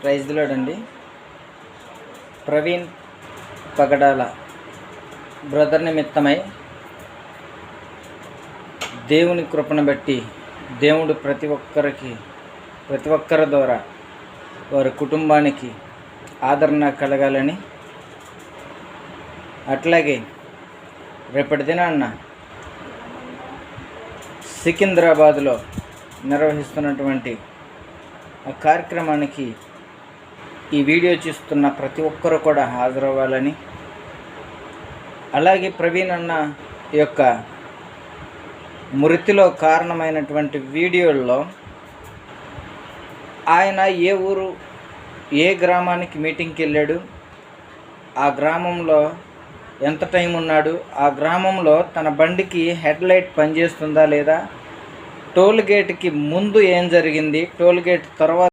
Praise the lord అండి. ప్రవీణ్ పగడాల brother నిమిత్తమై దేవుని కృపను బట్టి దేవుడు ప్రతి ఒక్కరి ద్వారా వారి కుటుంబానికి ఆదరణ కలగాలని, అట్లాగే రేపటి దినాన్న సికింద్రాబాద్లో నిర్వహిస్తున్నటువంటి ఆ కార్యక్రమానికి ఈ వీడియో చూస్తున్న ప్రతి ఒక్కరు కూడా హాజరవ్వాలని, అలాగే ప్రవీణ్ అన్న యొక్క మృతిలో కారణమైనటువంటి వీడియోల్లో ఆయన ఏ ఊరు ఏ గ్రామానికి మీటింగ్కి వెళ్ళాడు, ఆ గ్రామంలో ఎంత టైం ఉన్నాడు, ఆ గ్రామంలో తన బండికి హెడ్ లైట్ పనిచేస్తుందా లేదా, టోల్ గేట్కి ముందు ఏం జరిగింది, టోల్ గేట్ తర్వాత